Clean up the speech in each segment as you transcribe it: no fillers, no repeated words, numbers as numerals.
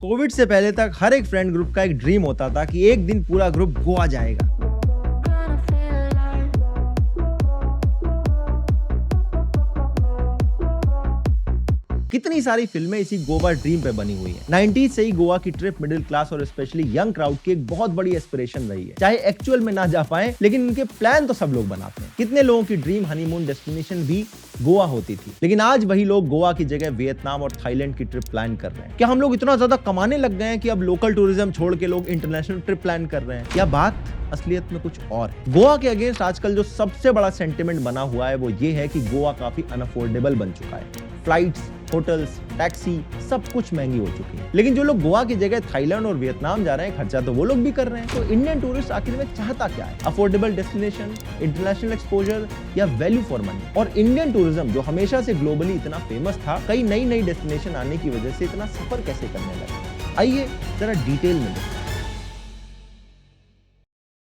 Covid से पहले तक हर एक फ्रेंड ग्रुप का एक ड्रीम होता था कि एक दिन पूरा ग्रुप गोवा जाएगा। कितनी सारी फिल्में इसी गोवा ड्रीम पे बनी हुई हैं। 90s से ही गोवा की ट्रिप मिडिल क्लास और स्पेशली यंग क्राउड की एक बहुत बड़ी एस्पिरेशन रही है। चाहे एक्चुअल में ना जा पाए, लेकिन इनके प्लान तो सब लोग बनाते हैं। कितने लोगों की ड्रीम हनीमून डेस्टिनेशन भी गोवा होती थी, लेकिन आज वही लोग गोवा की जगह वियतनाम और थाईलैंड की ट्रिप प्लान कर रहे हैं। क्या हम लोग इतना ज्यादा कमाने लग गए हैं कि अब लोकल टूरिज्म छोड़ के लोग इंटरनेशनल ट्रिप प्लान कर रहे हैं? या बात असलियत में कुछ और है? गोवा के अगेंस्ट आजकल जो सबसे बड़ा सेंटिमेंट बना हुआ है वो ये है कि गोवा काफी अनअफोर्डेबल बन चुका है। फ्लाइट्स, होटल्स, टैक्सी सब कुछ महंगी हो चुकी है। लेकिन जो लोग गोवा की जगह थाईलैंड और वियतनाम जा रहे हैं, खर्चा तो वो लोग भी कर रहे हैं। तो इंडियन टूरिस्ट आखिर में चाहता क्या है? अफोर्डेबल डेस्टिनेशन, इंटरनेशनल एक्सपोजर या वैल्यू फॉर मनी? और इंडियन टूरिज्म जो हमेशा से ग्लोबली इतना फेमस था, कई नई नई डेस्टिनेशन आने की वजह से इतना सफर कैसे करने लगा? आइए जरा डिटेल में देखते हैं।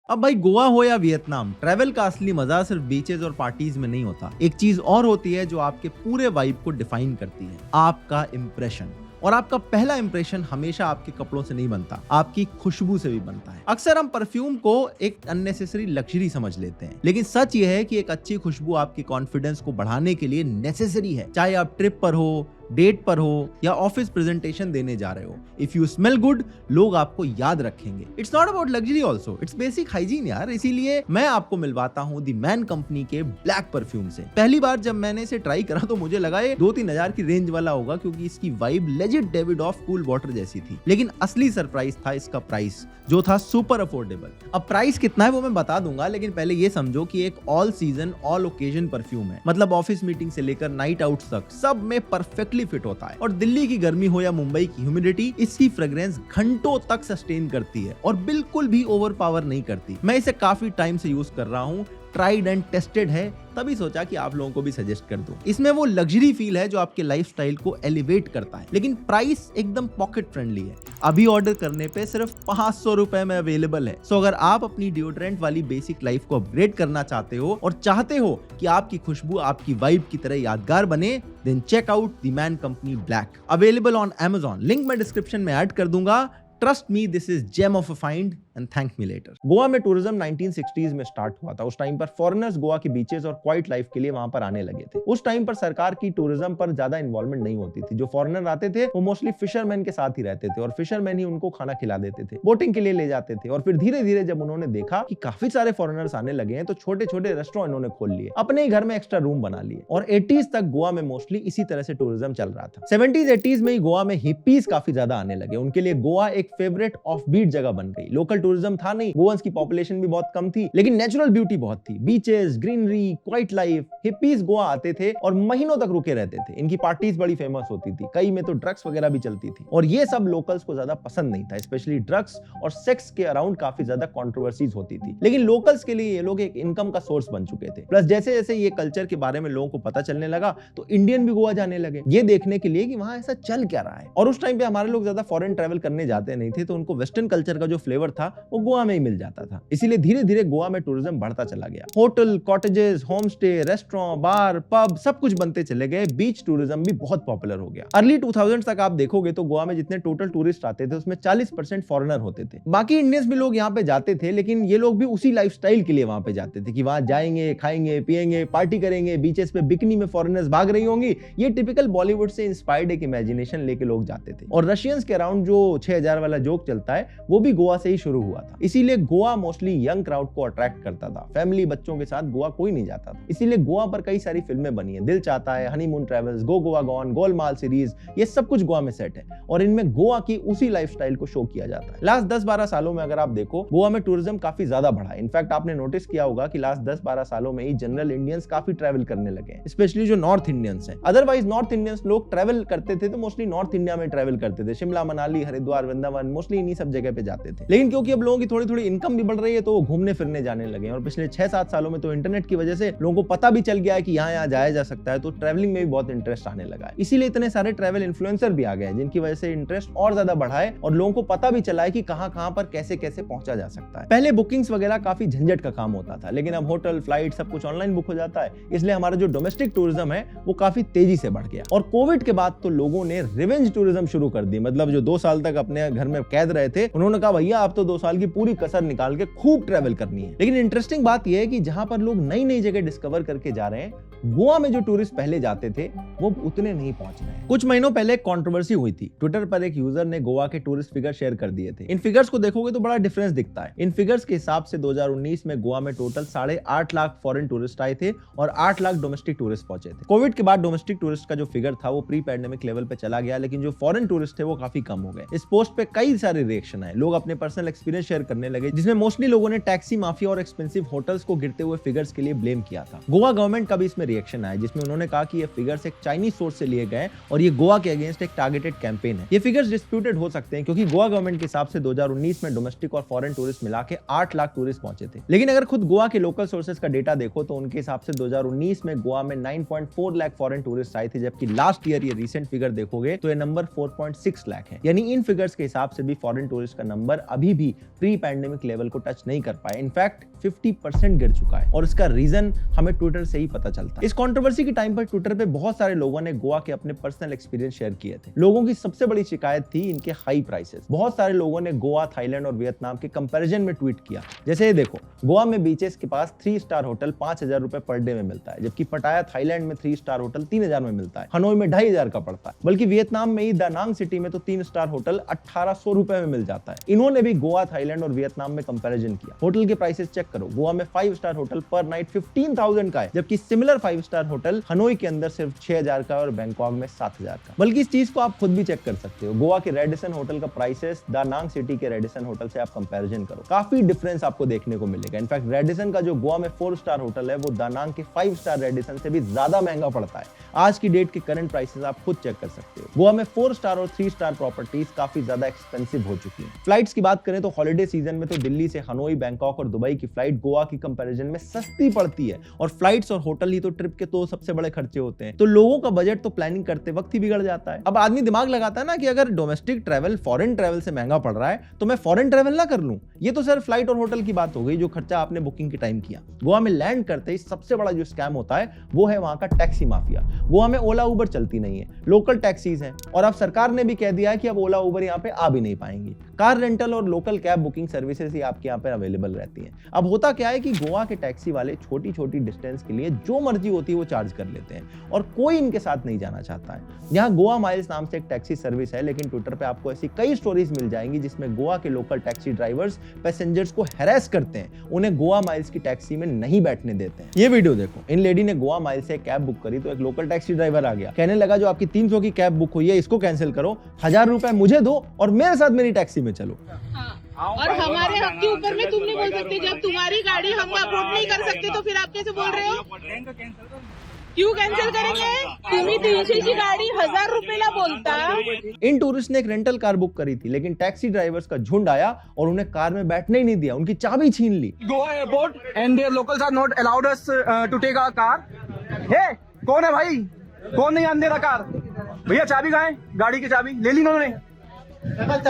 अब भाई गोवा हो या वियतनाम, ट्रैवल का असली मजा सिर्फ बीचेस और पार्टीज में नहीं होता। एक चीज और होती है जो आपके पूरे वाइब को डिफाइन करती है, आपका इंप्रेशन। और आपका पहला इंप्रेशन हमेशा आपके कपड़ों से नहीं बनता, आपकी खुशबू से भी बनता है। अक्सर हम परफ्यूम को एक अननेसेसरी लग्जरी समझ लेते हैं, लेकिन सच ये है कि एक अच्छी खुशबू आपकी कॉन्फिडेंस को बढ़ाने के लिए नेसेसरी है। चाहे आप ट्रिप पर हो, डेट पर हो या ऑफिस प्रेजेंटेशन देने जा रहे हो, इफ यू स्मेल गुड, लोग आपको याद रखेंगे। It's not about luxury also, it's basic hygiene यार। इसीलिए मैं आपको मिलवाता हूँ दी मैन कंपनी के ब्लैक परफ्यूम से। पहली बार जब मैंने इसे ट्राई करा तो मुझे लगा ये 2-3 हजार की रेंज वाला होगा, क्योंकि इसकी vibe legit David of cool water जैसी थी। लेकिन असली सरप्राइज था इसका प्राइस, जो था सुपर अफोर्डेबल। अब प्राइस कितना है वो मैं बता दूंगा, लेकिन पहले ये समझो कि एक all season all occasion perfume है। मतलब ऑफिस मीटिंग से लेकर नाइट आउट तक सब में परफेक्टली फिट होता है। और दिल्ली की गर्मी हो या मुंबई की ह्यूमिडिटी, इसकी फ्रेग्रेंस घंटों तक सस्टेन करती है और बिल्कुल भी ओवर पावर नहीं करती। मैं इसे काफी टाइम से यूज कर रहा हूँ, ट्राइड एंड टेस्टेड है, तभी सोचा कि आप लोगों को भी सजेस्ट कर दूं। इसमें वो लग्जरी फील है जो आपके लाइफस्टाइल को एलिवेट करता है, लेकिन प्राइस एकदम पॉकेट फ्रेंडली है। अभी ऑर्डर करने पे सिर्फ 500 रुपए में अवेलेबल है। सो अगर आप अपनी डिओड्रेंट वाली बेसिक लाइफ को अपग्रेड करना चाहते हो और चाहते हो कि आपकी खुशबू आपकी वाइब की तरह यादगार बने, then check out the Man Company black. Available on Amazon, link मैं डिस्क्रिप्शन में ऐड कर दूंगा। Trust me, this is gem of a find and thank me later. Goa में टूरिज्म 1960s में स्टार्ट हुआ था। उस टाइम पर फॉरेनर्स गोवा के बीचेस और क्वाइट लाइफ के लिए वहां पर आने लगे थे। उस टाइम पर सरकार की टूरिज्म पर ज्यादा इन्वॉल्वमेंट नहीं होती थी। जो फॉरेनर आते थे वो मोस्टली फिशरमैन के साथ ही रहते थे और फिशरमैन ही उनको खाना खिला देते थे, बोटिंग के लिए ले जाते थे। और फिर धीरे धीरे जब उन्होंने देखा कि काफी सारे फॉरेनर्स आने लगे हैं, तो छोटे छोटे रेस्टोरेंट इन्होंने खोल लिए, अपने ही घर में एक्स्ट्रा रूम बना लिए। और 80s तक गोवा में मोस्टली इसी तरह से टूरिज्म चल रहा था। 70s 80s में ही गोवा में हिप्पीज काफी ज्यादा आने लगे। उनके लिए गोवा एक फेवरेट ऑफ बीट जगह बन गई। लोकल टूरिज्म था नहीं, गोवंस की पॉपुलेशन भी बहुत कम थी, लेकिन नेचुरल ब्यूटी बहुत थी। Beaches, greenery, quite life. Hippies Goa आते थे और महीनों तक रुके रहते थे। इनकी पार्टीज बड़ी फेमस होती थी, कई में तो ड्रग्स वगैरह भी चलती थी। और ये सब लोकल्स को ज्यादा पसंद नहीं था, स्पेशली ड्रग्स और सेक्स के अराउंड काफी ज्यादा कंट्रोवर्सीज होती थी। लेकिन लोकल्स के लिए ये लोग एक इनकम का सोर्स बन चुके थे। प्लस जैसे जैसे ये कल्चर के बारे में लोगों को पता चलने लगा, तो इंडियन भी गोवा जाने लगे, ये देखने के लिए कि वहां ऐसा चल क्या रहा है। और उस टाइम पे हमारे लोग ज्यादा फॉरेन ट्रैवल करने जाते नहीं थे, तो उनको वेस्टर्न कल्चर का जो फ्लेवर था वो गोवा में ही मिल जाता था। इसीलिए धीरे धीरे गोवा में टूरिज्म बढ़ता चला गया। Hotel, cottages, home stay, restaurant, bar, pub सब कुछ बनते चले गए। बीच टूरिज्म भी बहुत पॉपुलर हो गया। अर्ली 2000 तक आप देखोगे तो गोवा में जितने टोटल टूरिस्ट आते थे उसमें 40% फॉरेनर होते थे। बाकी इंडियंस भी लोग यहाँ पे जाते थे, लेकिन ये लोग भी उसी लाइफस्टाइल के लिए वहां पे जाते थे कि वहां जाएंगे, खाएंगे, पिएंगे, पार्टी करेंगे, बीचेस पे बिकनी में फॉरेनर्स भाग रही होंगी। ये टिपिकल बॉलीवुड से इंस्पायर्ड एक इमेजिनेशन लेके लोग जाते थे। और रशियंस के अराउंड जो 6000 वाला जोक चलता है वो भी गोवा से ही शुरू हुआ था। इसीलिए गोवा मोस्टली यंग क्राउड को अट्रैक्ट करता था। फैमिली बच्चों के साथ गोवा कोई नहीं जाता था। इसीलिए गोवा पर कई सारी फिल्में बनी है। दिल चाहता है, हनीमून ट्रैवल्स, गो गोवा गॉन, गोलमाल सीरीज, ये सब कुछ गोवा में सेट है और इनमें गोवा की उसी लाइफस्टाइल को शो किया जाता है। लास्ट 10-12 सालों में अगर आप देखो, गोवा में टूरिज्म काफी ज्यादा बढ़ा है। इनफैक्ट आपने नोटिस किया होगा कि लास्ट 10-12 सालों में ही जनरल इंडियंस काफी ट्रैवल करने लगे हैं, स्पेशली जो नॉर्थ इंडियंस हैं। अदरवाइज नॉर्थ इंडियंस लोग ट्रैवल करते थे तो मोस्टली नॉर्थ इंडिया में ट्रैवल करते थे, शिमला, मनाली, हरिद्वार, वृंदावन, मोस्टली इन्हीं सब जगह पे जाते थे। लेकिन क्योंकि क्योंकि अब लोगों की थोड़ी थोड़ी इनकम भी बढ़ रही है तो वो घूमने फिरने जाने लगे हैं। और पिछले 6-7 सालों में तो इंटरनेट की वजह से लोगों को पता भी चल गया है कि यहाँ जाया जा सकता है, तो ट्रैवलिंग में भी बहुत इंटरेस्ट आने लगा है। इसीलिए इतने सारे ट्रैवल इन्फ्लुएंसर भी आ गए हैं जिनकी वजह से इंटरेस्ट और ज्यादा बढ़ा है और लोगों को पता भी चला है कि कहां पर कैसे कैसे पहुंचा जा सकता है। पहले बुकिंग्स वगैरह काफी झंझट का काम होता था, लेकिन अब होटल, फ्लाइट सब कुछ ऑनलाइन बुक हो जाता है। इसलिए हमारा जो डोमेस्टिक टूरिज्म है वो काफी तेजी से बढ़ गया। और कोविड के बाद तो लोगों ने रिवेंज टूरिज्म शुरू कर दी। मतलब जो 2 साल तक अपने घर में कैद रहे थे, उन्होंने कहा भैया आप तो 2 साल की पूरी कसर निकाल के खूब ट्रैवल करनी है। लेकिन इंटरेस्टिंग बात यह है कि जहां पर लोग नई नई जगह डिस्कवर करके जा रहे हैं, गोवा में जो टूरिस्ट पहले जाते थे वो उतने नहीं पहुंच रहे हैं। कुछ महीनों पहले एक कंट्रोवर्सी हुई थी। ट्विटर पर एक यूजर ने गोवा के टूरिस्ट फिगर शेयर कर दिए थे। इन फिगर्स को देखोगे तो बड़ा डिफरेंस दिखता है। इन फिगर्स के हिसाब से 2019 में गोवा में टोटल 8.5 लाख फॉरेन टूरिस्ट आए थे और 8 लाख डोमेस्टिक टूरिस्ट पहुंचे थे। कोविड के बाद डोमेस्टिक टूरिस्ट का जो फिगर था वो प्री पैंडेमिक लेवल पे चला गया, लेकिन जो फॉरेन टूरिस्ट थे वो काफी कम हो गए। इस पोस्ट पे कई सारे रिएक्शन आए, लोग अपने पर्सनल एक्सपीरियंस शेयर करने लगे, जिसमें मोस्टली लोगों ने टैक्सी माफिया और एक्सपेंसिव होटल्स को गिरते हुए फिगर्स के लिए ब्लेम किया था। गोवा गवर्नमेंट का भी इसमें रिएक्शन आया, जिसमें उन्होंने कहा कि ये फिगर्स एक चाइनीज सोर्स से लिए गए और ये गोवा के अगेंस्ट एक टारगेटेड कैंपेन है। ये फिगर्स डिस्प्यूटेड हो सकते हैं क्योंकि गोवा गवर्नमेंट के हिसाब से 2019 में डोमेस्टिक और फॉरेन टूरिस्ट मिला के 8 लाख टूरिस्ट पहुंचे थे। लेकिन अगर खुद गोवा के लोकल सोर्सेज का डेटा देखो तो उनके हिसाब से 2019 में गोवा में 9.4 लाख फॉरेन टूरिस्ट आए थे, जबकि लास्ट ईयर ये रिसेंट फिगर देखोगे तो ये नंबर 4.6 लाख है। यानी इन फिगर्स के हिसाब से भी फॉरेन टूरिस्ट का नंबर अभी भी प्री पैंडेमिक लेवल को टच नहीं कर पाया। इनफैक्ट 50% गिर चुका है और इसका रीजन हमें ट्विटर से ही पता चलता है। इस कंट्रोवर्सी के टाइम पर ट्विटर पे बहुत सारे लोगों ने गोवा के अपने पर्सनल एक्सपीरियंस शेयर किए थे। लोगों की सबसे बड़ी शिकायत थी इनके हाई प्राइसेस। बहुत सारे लोगों ने गोवा, थाईलैंड और वियतनाम के कंपैरिजन में ट्वीट किया। जैसे ये देखो, गोवा में बीचेस के पास 3 स्टार होटल 5,000 रुपए पर डे में मिलता है, जबकि पटाया थाईलैंड में 3 स्टार होटल 3,000 में मिलता है। हनोई में 2,500 का पड़ता है। बल्कि वियतनाम में ही दानांग सिटी में तो 3 स्टार होटल 1,800 रुपए में मिल जाता है। इन्होंने भी गोवा, थाईलैंड और वियतनाम में कंपैरिजन किया। होटल के प्राइसेस चेक करो, गोवा में 5 स्टार होटल पर नाइट 15,000 का है, जबकि सिमिलर 5 स्टार होटल हनोई के अंदर सिर्फ 6,000 का और बैंकॉक में 7,000 का। बल्कि इस चीज को आप खुद भी चेक कर सकते हो। गोवा के रेडिसन होटल का प्राइसेस दानांग सिटी के रेडिसन होटल से आप कंपैरिजन करो, काफी डिफरेंस आपको देखने को मिलेगा। इनफैक्ट रेडिसन का जो गोवा में 4 स्टार होटल है वो दानांग के 5 स्टार रेडिसन से भी ज्यादा महंगा पड़ता है। आज की डेट के करंट प्राइसेस आप खुद चेक कर सकते हो। गोवा में 4 स्टार और 3 स्टार प्रॉपर्टीज काफी ज्यादा एक्सपेंसिव हो चुकी हैं। फ्लाइट्स की बात करें तो हॉलिडे सीजन में तो दिल्ली से हनोई, बैंकॉक और दुबई की फ्लाइट गोवा की कंपैरिजन में सस्ती पड़ती है और फ्लाइट्स और होटल ही तो ट्रिप के तो सबसे बड़े खर्चे होते हैं। तो लोगों का बजट तो प्लानिंग करते वक्त ही बिगड़ जाता है। अब आदमी दिमाग लगाता है ना कि अगर डोमेस्टिक ट्रैवल फॉरेन ट्रैवल से महंगा पड़ रहा है तो मैं फॉरेन ट्रैवल ना कर लूं। ये तो सिर्फ फ्लाइट और होटल की बात हो गई, जो खर्चा आपने बुकिंग के टाइम किया। गोवा में लैंड करते ही सबसे बड़ा जो स्कैम होता है वो है वहां का टैक्सी माफिया। गोवा में ओला उबर चलती नहीं है, लोकल टैक्सीज हैं और अब सरकार ने भी कह दिया है कि अब ओला उबर यहाँ पे आ भी नहीं पाएंगी। कार रेंटल और लोकल कैब बुकिंग सर्विसेज ही आपके यहाँ पे अवेलेबल रहती हैं। अब होता क्या है कि गोवा के टैक्सी वाले छोटी छोटी डिस्टेंस के लिए जो मर्जी होती है वो चार्ज कर लेते हैं और कोई इनके साथ नहीं जाना चाहता है। यहाँ गोवा माइल्स नाम से एक टैक्सी सर्विस है, लेकिन ट्विटर पे आपको ऐसी कई स्टोरीज मिल जाएंगी जिसमें गोवा के लोकल टैक्सी ड्राइवर्स पैसेंजर्स को हैरेस करते हैं, उन्हें गोवा माइल्स की टैक्सी में नहीं बैठने देते हैं। ये वीडियो देखो, इन लेडी ने गोवा माइल्स से कैब बुक करी तो एक लोकल टैक्सी ड्राइवर आ गया, कहने लगा जो आपकी 300 की कैब बुक हुई है इसको कैंसिल करो, 1,000 रुपए मुझे दो और मेरे साथ मेरी टैक्सी में चलो। और हमारे हक के ऊपर में तुम नहीं बोल सकते। जब तुम्हारी गाड़ी हम अप्रूव नहीं कर सकते तो फिर आप कैसे बोल रहे हो? क्यों कैंसिल करेंगे? तुम्ही 300 की गाड़ी 1,000 रुपयाला बोलता। इन टूरिस्ट ने एक रेंटल कार बुक करी थी, लेकिन टैक्सी ड्राइवर्स का झुंड आया और उन्हें कार में बैठने ही नहीं दिया, उनकी चाबी छीन ली। Goa airport and their locals are not allowed us to take our car. Hey, कौन है भाई? कौन नहीं आने दे रहा कार? भैया चाबी कहाँ है? गाड़ी की चाबी ले ली उन्होंने।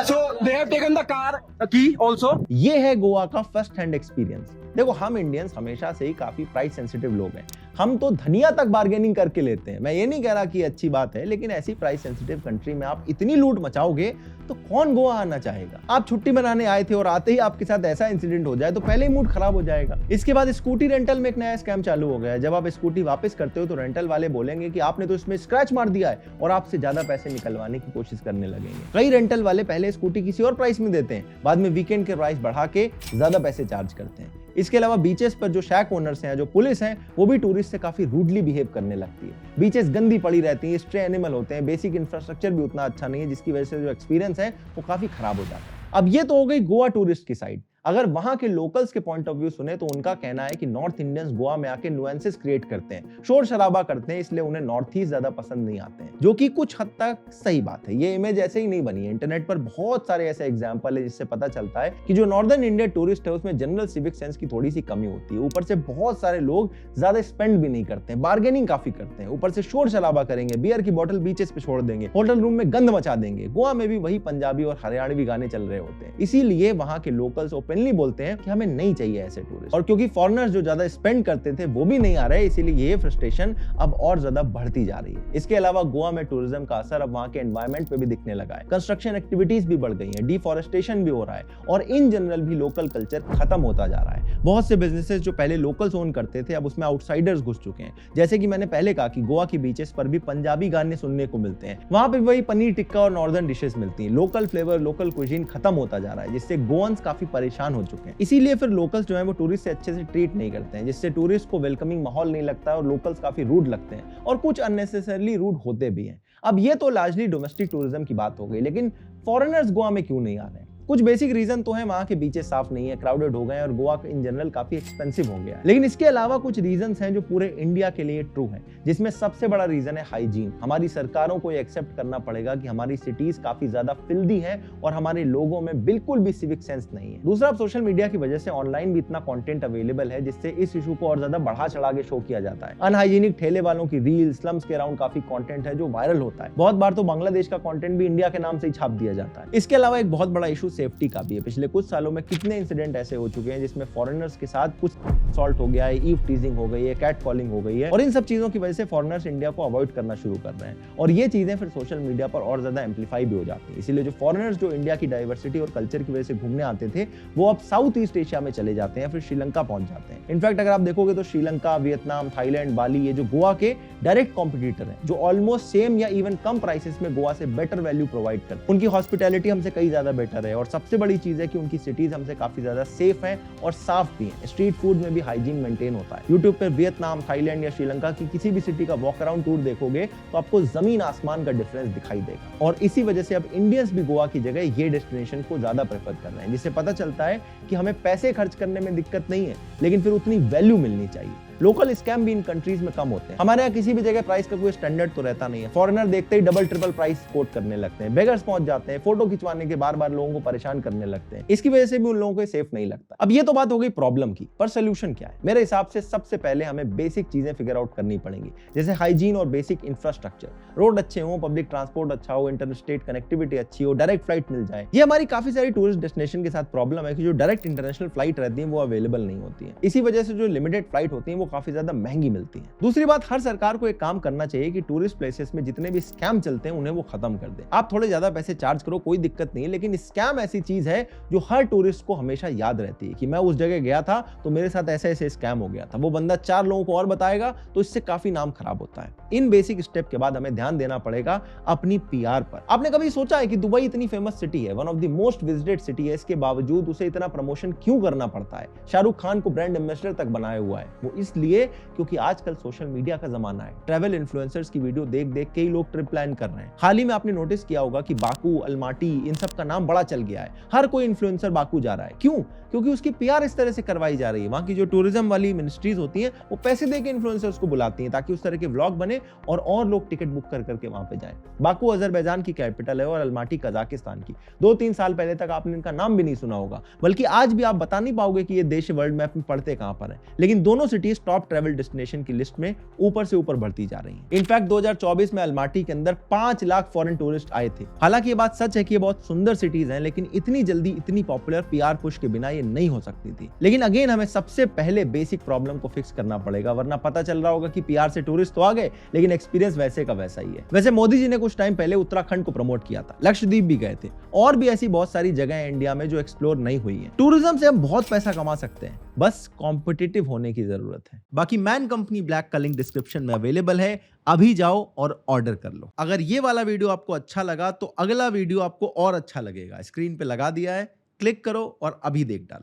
So they have taken the car key also. ये है गोवा का फर्स्ट हैंड एक्सपीरियंस। देखो, हम इंडियंस हमेशा से ही काफी प्राइस सेंसिटिव लोग हैं। हम तो धनिया तक बार्गेनिंग करके लेते हैं। मैं ये नहीं कह रहा कि अच्छी बात है, लेकिन ऐसी प्राइस सेंसिटिव कंट्री में आप इतनी लूट मचाओगे तो कौन गोवा आना चाहेगा? आप छुट्टी मनाने आए थे और आते ही आपके साथ ऐसा इंसिडेंट हो जाए तो पहले ही मूड खराब हो जाएगा। इसके बाद स्कूटी रेंटल में एक नया स्कैम चालू हो गया है। जब आप स्कूटी वापस करते हो तो रेंटल वाले बोलेंगे कि आपने तो इसमें स्क्रैच मार दिया है और आपसे ज्यादा पैसे निकलवाने की कोशिश करने लगेंगे। कई रेंटल वाले पहले स्कूटी किसी और प्राइस में देते हैं, बाद में वीकेंड के प्राइस बढ़ा के ज्यादा पैसे चार्ज करते हैं। इसके अलावा बीचेस पर जो शैक ओनर्स हैं, जो पुलिस हैं, वो भी टूरिस्ट से काफी रूडली बिहेव करने लगती है। बीचेस गंदी पड़ी रहती हैं, स्ट्रे एनिमल होते हैं, बेसिक इंफ्रास्ट्रक्चर भी उतना अच्छा नहीं है, जिसकी वजह से जो एक्सपीरियंस है वो काफी खराब हो जाता है। अब ये तो हो गई गोवा टूरिस्ट की साइड। अगर वहां के लोकल्स के पॉइंट ऑफ व्यू सुने तो उनका कहना है कि नॉर्थ इंडियंस गोवा में आके नुएंसेस क्रिएट करते हैं, शोर शराबा करते हैं, इसलिए उन्हें नॉर्थ ईस्ट ज्यादा पसंद नहीं आते हैं, जो कि कुछ हद तक सही बात है। ये इमेज ऐसे ही नहीं बनी है, इंटरनेट पर बहुत सारे ऐसे एग्जांपल है जिससे पता चलता है कि जो नॉर्दर्न इंडिया टूरिस्ट है उसमें जनरल सिविक सेंस की थोड़ी सी कमी होती है। ऊपर से बहुत सारे लोग ज्यादा स्पेंड भी नहीं करते हैं, बार्गेनिंग काफी करते हैं, ऊपर से शोर शराबा करेंगे, बियर की बोतल बीचेस पे छोड़ देंगे, होटल रूम में गंद मचा देंगे। गोवा में भी वही पंजाबी और हरियाणवी गाने चल रहे होते हैं, इसीलिए वहां के लोकल्स ओपनली बोलते हैं कि हमें नहीं चाहिए ऐसे टूरिस्ट। और क्योंकि फॉरेनर्स जो ज्यादा स्पेंड करते थे वो भी नहीं आ रहे, इसीलिए ये फ्रस्ट्रेशन अब और ज्यादा बढ़ती जा रही है। इसके अलावा गोवा में टूरिज्म का असर अब वहां के एनवायरमेंट पे भी दिखने लगा है। कंस्ट्रक्शन एक्टिविटीज भी बढ़ गई हैं, डिफॉरेस्टेशन भी हो रहा है और इन जनरल भी लोकल कल्चर खत्म होता जा रहा है। बहुत से बिजनेसेस जो पहले लोकल्स ओन करते थे अब उसमें आउटसाइडर्स घुस चुके हैं। जैसे कि मैंने पहले कहा कि गोवा के बीचेस पर भी पंजाबी गाने सुनने को मिलते हैं, वहां पे वही पनीर टिक्का और नॉर्दर्न डिशेस मिलती हैं। लोकल फ्लेवर, लोकल कुजीन खत्म होता जा रहा है, जिससे गोवंस काफी परेशान हो चुके हैं। इसीलिए फिर लोकल्स जो है वो टूरिस्ट से अच्छे से ट्रीट नहीं करते हैं, जिससे टूरिस्ट को वेलकमिंग माहौल नहीं लगता है और लोकल्स काफी रूड लगते हैं और कुछ अननेसेसरली रूड होते भी हैं। अब ये तो लार्जली डोमेस्टिक टूरिज्म की बात हो गई, लेकिन फॉरेनर्स गोवा में क्यों नहीं आ रहे हैं? कुछ बेसिक रीजन तो है, वहां के बीचेस साफ नहीं है, क्राउडेड हो गए और गोवा इन जनरल काफी एक्सपेंसिव हो गया है। लेकिन इसके अलावा कुछ रीजंस हैं जो पूरे इंडिया के लिए ट्रू है, जिसमें सबसे बड़ा रीजन है हाइजीन। हमारी सरकारों को ये एक्सेप्ट करना पड़ेगा कि हमारी सिटीज काफी ज्यादा फिल्दी है और हमारे लोगों में बिल्कुल भी सिविक सेंस नहीं है। दूसरा, सोशल मीडिया की वजह से ऑनलाइन भी इतना कंटेंट अवेलेबल है जिससे इस इशू को और ज्यादा बढ़ा चढ़ा के शो किया जाता है। अनहाइजीनिक ठेले वालों की रील, स्लम्स के अराउंड काफी कंटेंट है जो वायरल होता है। बहुत बार तो बांग्लादेश का कंटेंट भी इंडिया के नाम से ही छाप दिया जाता है। इसके अलावा एक बहुत बड़ा इशू सेफ्टी का भी है। पिछले कुछ सालों में कितने इंसिडेंट ऐसे हो चुके हैं जिसमें फॉरेनर्स के साथ कुछ असॉल्ट हो गया है, ईव टीजिंग हो गई है, कैट कॉलिंग हो गई है और इन सब चीजों की वजह से फॉरेनर्स इंडिया को अवॉइड करना शुरू कर रहे हैं और ये चीजें फिर सोशल मीडिया पर और ज्यादा एम्पलीफाई भी हो जाती है। इसीलिए जो फॉरेनर्स जो इंडिया की डाइवर्सिटी और कल्चर की वजह से घूमने आते थे वो अब साउथ ईस्ट एशिया में चले जाते हैं, फिर श्रीलंका पहुंच जाते हैं। इनफैक्ट अगर आप देखोगे तो श्रीलंका, वियतनाम, थाईलैंड, बाली, ये जो गोवा के डायरेक्ट कॉम्पिटिटर हैं, जो ऑलमोस्ट सेम या इवन कम प्राइसेस में गोवा से बेटर वैल्यू प्रोवाइड करते हैं, उनकी हॉस्पिटैलिटी हमसे कई ज्यादा बेटर है और सबसे बड़ी चीज है कि उनकी सिटीज हमसे काफी ज्यादा सेफ हैं और साफ भी हैं। स्ट्रीट फूड में भी हाइजीन मेंटेन होता है। यूट्यूब पर वियतनाम, थाईलैंड या श्रीलंका की किसी भी सिटी का वॉक अराउंड टूर देखोगे तो आपको जमीन आसमान का डिफरेंस दिखाई देगा और इसी वजह से अब इंडियंस भी गोवा की जगह ये डेस्टिनेशन को ज्यादा प्रेफर कर रहे हैं, जिससे पता चलता है कि हमें पैसे खर्च करने में दिक्कत नहीं है, लेकिन फिर उतनी वैल्यू मिलनी चाहिए। लोकल स्कैम भी इन कंट्रीज में कम होते हैं। हमारे यहाँ किसी भी जगह प्राइस का कोई स्टैंडर्ड तो रहता नहीं है। फॉरेनर देखते ही डबल ट्रिपल प्राइस कोट करने लगते हैं, बेगर्स पहुंच जाते हैं, फोटो खिंचवाने के बार बार लोगों को परेशान करने लगते हैं। इसकी वजह से भी उन लोगों को सेफ नहीं लगता। अब ये तो बात हो गई प्रॉब्लम की, पर सोल्यूशन क्या है? मेरे हिसाब से सबसे पहले हमें बेसिक चीजें फिगर आउट करनी पड़ेंगी, जैसे हाइजीन और बेसिक इंफ्रास्ट्रक्चर। रोड अच्छे हो, पब्लिक ट्रांसपोर्ट अच्छा हो, इंटरस्टेट कनेक्टिविटी अच्छी हो, डायरेक्ट फ्लाइट मिल जाए। ये हमारी काफी सारी टूरिस्ट डेस्टिनेशन के साथ प्रॉब्लम है कि जो डायरेक्ट इंटरनेशनल फ्लाइट रहती है वो अवेलेबल नहीं होती है। इसी वजह से जो लिमिटेड फ्लाइट होती है वो काफी ज्यादा महंगी मिलती है। दूसरी बात, हर सरकार को एक काम करना चाहिए कि टूरिस्ट प्लेसेस में जितने भी स्कैम चलते हैं उन्हें वो खत्म कर दे। आप थोड़े ज्यादा पैसे चार्ज करो, कोई दिक्कत नहीं है, लेकिन स्कैम ऐसी चीज है जो हर टूरिस्ट को हमेशा याद रहती है कि मैं उस जगह गया था तो मेरे साथ ऐसे ऐसे स्कैम हो गया था। वो बंदा 4 लोगों को और बताएगा तो इससे काफी नाम खराब होता है। इन बेसिक स्टेप के बाद हमें ध्यान देना पड़ेगा अपनी पीआर पर। आपने कभी सोचा है कि दुबई इतनी फेमस सिटी है, one of the most visited city है, इसके बावजूद उसे इतना प्रमोशन क्यों करना पड़ता है? शाहरुख खान को ब्रांड एम्बेसडर तक बनाया हुआ है। वो इसलिए क्योंकि आजकल सोशल मीडिया का जमाना है। ट्रैवल इन्फ्लुएंसर्स की वीडियो देख देख के ही लोग ट्रिप प्लान कर रहे हैं। हाल ही में आपने नोटिस किया होगा कि बाकू, अल्माटी, इन सब का नाम बड़ा चल गया है। हर कोई इन्फ्लुएंसर बाकू जा रहा है। क्यों? क्योंकि उसकी पीआर इस तरह से करवाई जा रही है। वहां की जो टूरिज्म वाली मिनिस्ट्रीज होती हैं वो पैसे देके इन्फ्लुएंसर्स को बुलाती हैं ताकि उस तरह के व्लॉग बने और लोग टिकट बुक कर करके वहां पे जाएं। बाकू अजरबैजान की कैपिटल है और अल्माटी कजाकिस्तान की। 2-3 साल पहले तक आपने इनका नाम भी नहीं सुना होगा, बल्कि आज भी आप बता नहीं पाओगे कि ये देश वर्ल्ड मैप में पड़ते कहां पर है। लेकिन दोनों सिटीज टॉप ट्रैवल डेस्टिनेशन की लिस्ट में ऊपर से ऊपर बढ़ती जा रही हैं। इनफैक्ट 2024 में अल्माटी के अंदर 5 लाख फॉरेन टूरिस्ट आए थे। हालांकि ये बात सच है कि ये बहुत सुंदर सिटीज हैं, लेकिन इतनी जल्दी इतनी पॉपुलर पीआर पुश के बिना ये नहीं हो सकती थी। लेकिन अगेन हमें सबसे पहले बेसिक प्रॉब्लम को फिक्स करना पड़ेगा, वरना पता चल रहा होगा कि पीआर से टूरिस्ट तो आ गए लेकिन एक्सपीरियंस वैसे का वैसा ही है। वैसे मोदी जी ने कुछ टाइम पहले उत्तराखंड को प्रमोट किया था, लक्षद्वीप भी गए थे और भी ऐसी बहुत सारी जगह है इंडिया में जो एक्सप्लोर नहीं हुई है। टूरिज्म से हम बहुत पैसा कमा सकते हैं, बस कॉम्पिटिटिव होने की जरूरत है। बाकी मैन कंपनी ब्लैक का लिंक डिस्क्रिप्शन में अवेलेबल है, अभी जाओ और ऑर्डर कर लो। अगर ये वाला वीडियो आपको अच्छा लगा तो अगला वीडियो आपको और अच्छा लगेगा। स्क्रीन पे लगा दिया है, क्लिक करो और अभी देख डालो।